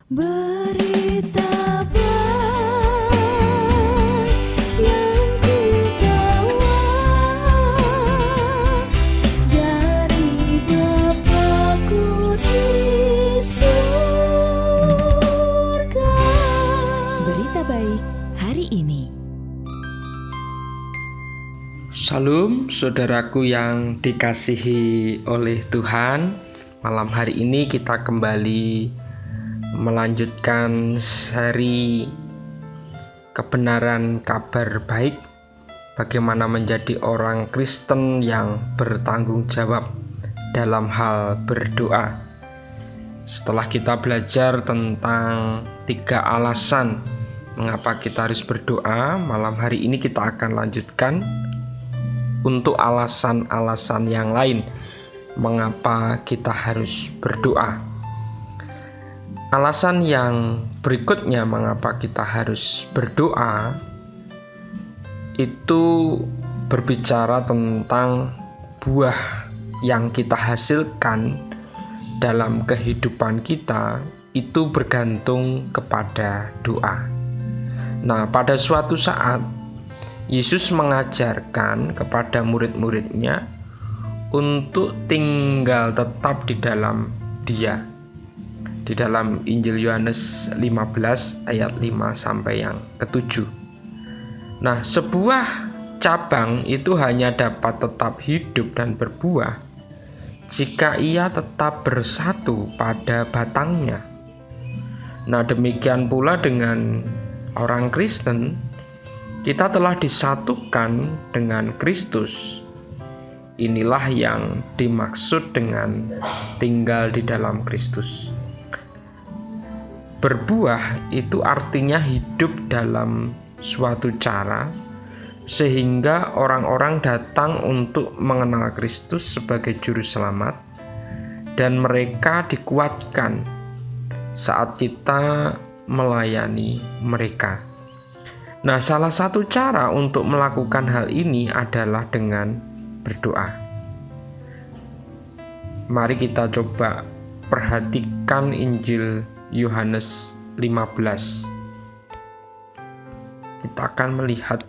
Berita baik yang ku bawa dari Bapa-Ku di surga. Berita baik hari ini. Shalom saudaraku yang dikasihi oleh Tuhan. Malam hari ini kita kembali melanjutkan seri kebenaran kabar baik, bagaimana menjadi orang Kristen yang bertanggung jawab dalam hal berdoa. Setelah kita belajar tentang 3 alasan mengapa kita harus berdoa, malam hari ini kita akan lanjutkan untuk alasan-alasan yang lain mengapa kita harus berdoa. Alasan yang berikutnya mengapa kita harus berdoa itu berbicara tentang buah yang kita hasilkan dalam kehidupan kita itu bergantung kepada doa. Nah, pada suatu saat Yesus mengajarkan kepada murid-muridnya untuk tinggal tetap di dalam Dia. Di dalam Injil Yohanes 15 ayat 5 sampai yang ke-7. Nah, sebuah cabang itu hanya dapat tetap hidup dan berbuah jika ia tetap bersatu pada batangnya. Nah, demikian pula dengan orang Kristen. Kita telah disatukan dengan Kristus. Inilah yang dimaksud dengan tinggal di dalam Kristus. Berbuah itu artinya hidup dalam suatu cara sehingga orang-orang datang untuk mengenal Kristus sebagai juru selamat dan mereka dikuatkan saat kita melayani mereka. Nah, salah satu cara untuk melakukan hal ini adalah dengan berdoa. Mari kita coba perhatikan Injil Yohanes 15. Kita akan melihat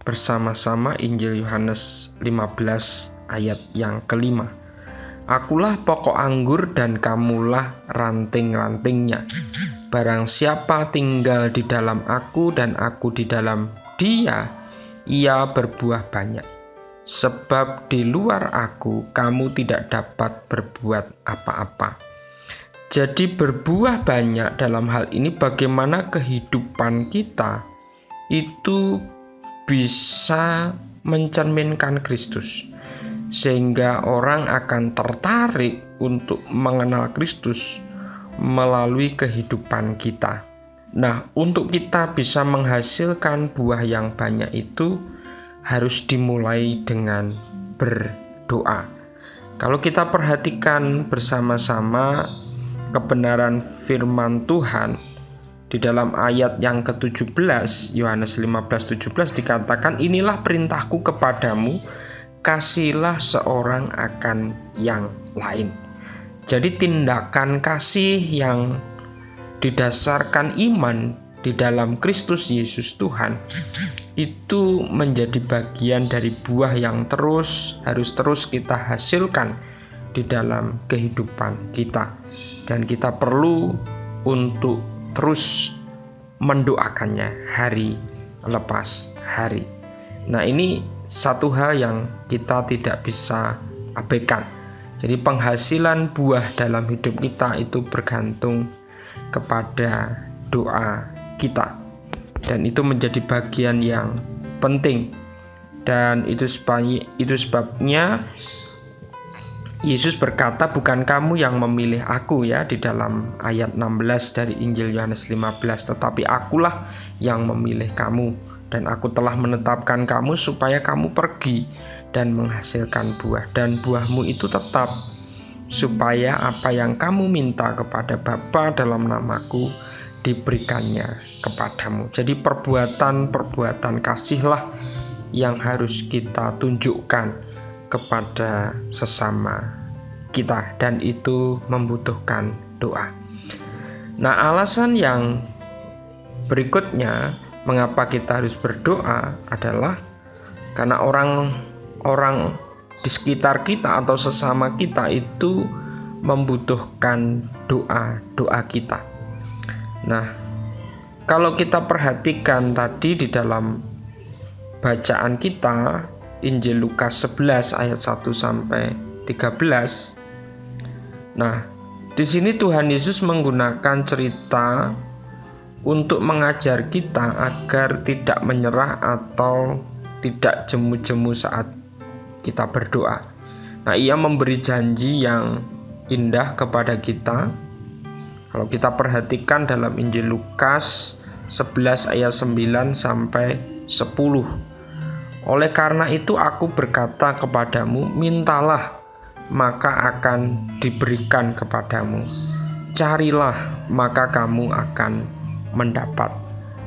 bersama-sama Injil Yohanes 15 ayat yang ke-5. Akulah pokok anggur dan kamulah ranting-rantingnya. Barang siapa tinggal di dalam aku dan aku di dalam dia, ia berbuah banyak. Sebab di luar aku, kamu tidak dapat berbuat apa-apa. Jadi berbuah banyak dalam hal ini bagaimana kehidupan kita itu bisa mencerminkan Kristus. Sehingga orang akan tertarik untuk mengenal Kristus melalui kehidupan kita. Nah, untuk kita bisa menghasilkan buah yang banyak itu harus dimulai dengan berdoa. Kalau kita perhatikan bersama-sama kebenaran firman Tuhan di dalam ayat yang ke-17, Yohanes 15:17 dikatakan, inilah perintahku kepadamu, kasihilah seorang akan yang lain. Jadi tindakan kasih yang didasarkan iman di dalam Kristus Yesus Tuhan itu menjadi bagian dari buah yang harus terus kita hasilkan di dalam kehidupan kita. Dan kita perlu untuk terus mendoakannya hari lepas hari. Nah, ini satu hal yang kita tidak bisa abaikan. Jadi penghasilan buah dalam hidup kita itu bergantung kepada doa kita. Dan itu menjadi bagian yang penting. Dan itu sebabnya Yesus berkata, bukan kamu yang memilih aku ya, di dalam ayat 16 dari Injil Yohanes 15, tetapi akulah yang memilih kamu. Dan aku telah menetapkan kamu supaya kamu pergi dan menghasilkan buah. Dan buahmu itu tetap, supaya apa yang kamu minta kepada Bapa dalam namaku diberikannya kepadamu. Jadi perbuatan kasihlah yang harus kita tunjukkan kepada sesama kita, dan itu membutuhkan doa. Nah, alasan yang berikutnya mengapa kita harus berdoa adalah karena orang-orang di sekitar kita atau sesama kita itu membutuhkan doa kita. Nah, kalau kita perhatikan tadi di dalam bacaan kita Injil Lukas 11 ayat 1 sampai 13. Nah, di sini Tuhan Yesus menggunakan cerita untuk mengajar kita agar tidak menyerah atau tidak jemu-jemu saat kita berdoa. Nah, ia memberi janji yang indah kepada kita. Kalau kita perhatikan dalam Injil Lukas 11 ayat 9 sampai 10. Oleh karena itu aku berkata kepadamu, mintalah maka akan diberikan kepadamu. Carilah maka kamu akan mendapat.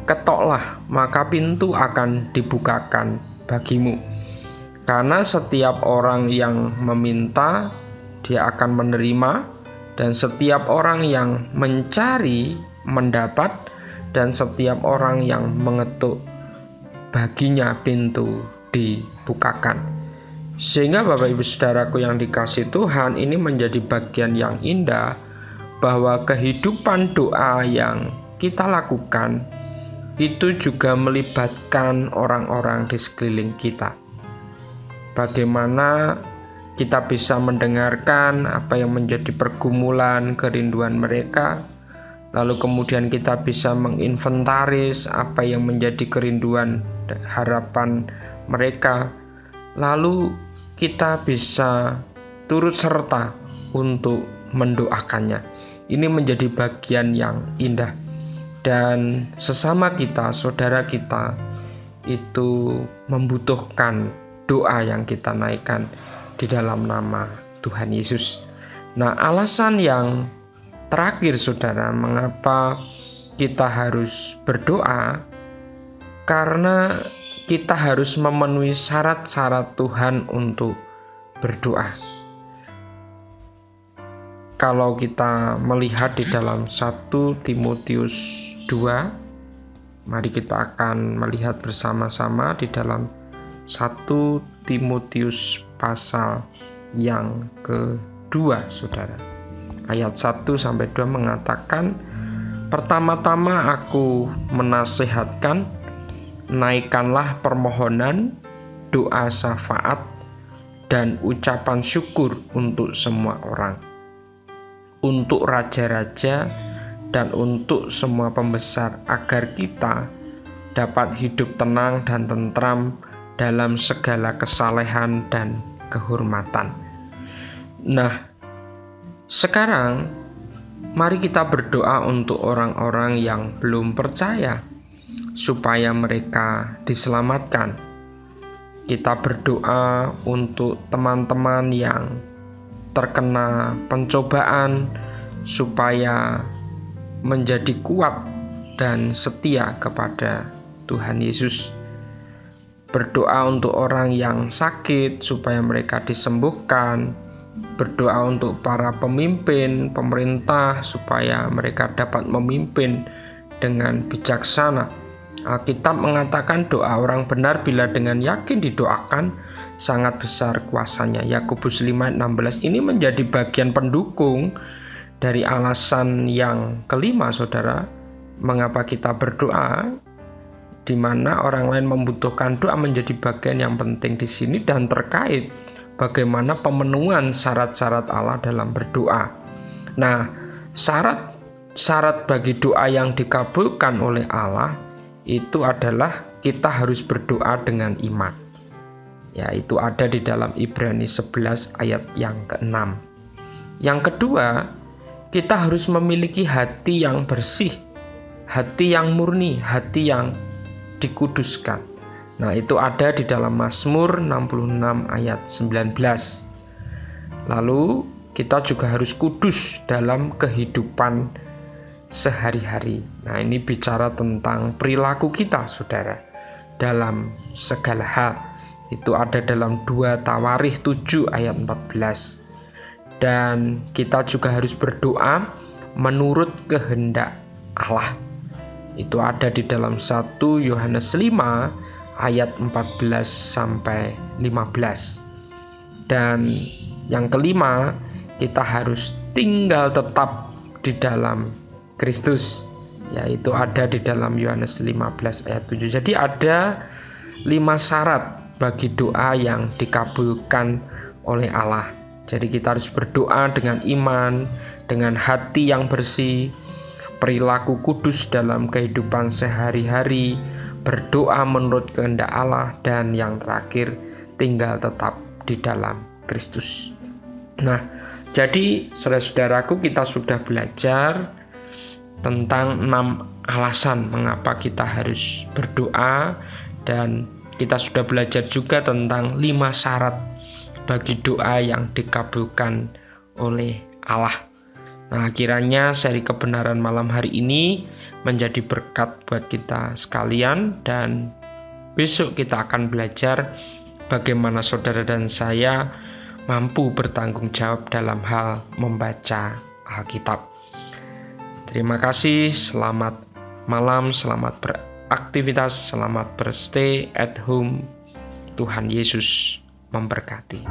Ketoklah maka pintu akan dibukakan bagimu. Karena setiap orang yang meminta, dia akan menerima, dan setiap orang yang mencari, mendapat, dan setiap orang yang mengetuk, baginya pintu dibukakan. Sehingga Bapak Ibu Saudaraku yang dikasihi Tuhan, ini menjadi bagian yang indah bahwa kehidupan doa yang kita lakukan itu juga melibatkan orang-orang di sekeliling kita. Bagaimana kita bisa mendengarkan apa yang menjadi pergumulan, kerinduan mereka, lalu kemudian kita bisa menginventaris apa yang menjadi kerinduan, harapan mereka, lalu kita bisa turut serta untuk mendoakannya. Ini menjadi bagian yang indah, dan sesama kita, saudara kita itu membutuhkan doa yang kita naikkan di dalam nama Tuhan Yesus. Nah, alasan yang terakhir saudara, mengapa kita harus berdoa, karena kita harus memenuhi syarat-syarat Tuhan untuk berdoa. Kalau kita melihat di dalam 1 Timotius 2, mari kita akan melihat bersama-sama di dalam 1 Timotius pasal yang kedua, saudara. Ayat 1 sampai 2 mengatakan, pertama-tama aku menasihatkan, naikkanlah permohonan, doa syafaat, dan ucapan syukur untuk semua orang, untuk raja-raja, dan untuk semua pembesar, agar kita dapat hidup tenang dan tentram dalam segala kesalehan dan kehormatan. Nah, sekarang mari kita berdoa untuk orang-orang yang belum percaya supaya mereka diselamatkan. Kita berdoa untuk teman-teman yang terkena pencobaan supaya menjadi kuat dan setia kepada Tuhan Yesus. Berdoa untuk orang yang sakit supaya mereka disembuhkan. Berdoa untuk para pemimpin, pemerintah supaya mereka dapat memimpin dengan bijaksana. Alkitab mengatakan doa orang benar bila dengan yakin didoakan sangat besar kuasanya. Yakobus 5:16 ini menjadi bagian pendukung dari alasan yang kelima, saudara, mengapa kita berdoa, di mana orang lain membutuhkan doa menjadi bagian yang penting di sini dan terkait bagaimana pemenuhan syarat-syarat Allah dalam berdoa. Nah, syarat bagi doa yang dikabulkan oleh Allah itu adalah kita harus berdoa dengan iman. Yaitu ada di dalam Ibrani 11 ayat yang ke-6. Yang kedua, kita harus memiliki hati yang bersih, hati yang murni, hati yang dikuduskan. Nah, itu ada di dalam Mazmur 66 ayat 19. Lalu kita juga harus kudus dalam kehidupan sehari-hari. Nah, ini bicara tentang perilaku kita, saudara, dalam segala hal. Itu ada dalam 2 Tawarikh 7 ayat 14. Dan kita juga harus berdoa menurut kehendak Allah. Itu ada di dalam 1 Yohanes 5 ayat 14 sampai 15. Dan yang kelima, kita harus tinggal tetap di dalam Kristus, yaitu ada di dalam Yohanes 15 ayat 7. Jadi ada 5 syarat bagi doa yang dikabulkan oleh Allah. Jadi kita harus berdoa dengan iman, dengan hati yang bersih, perilaku kudus dalam kehidupan sehari-hari, berdoa menurut kehendak Allah, dan yang terakhir, tinggal tetap di dalam Kristus. Nah, jadi saudara-saudaraku, kita sudah belajar tentang 6 alasan mengapa kita harus berdoa, dan kita sudah belajar juga tentang 5 syarat bagi doa yang dikabulkan oleh Allah. Nah, kiranya seri kebenaran malam hari ini menjadi berkat buat kita sekalian, dan besok kita akan belajar bagaimana saudara dan saya mampu bertanggung jawab dalam hal membaca Alkitab. Terima kasih, selamat malam, selamat beraktivitas, selamat berstay at home. Tuhan Yesus memberkati.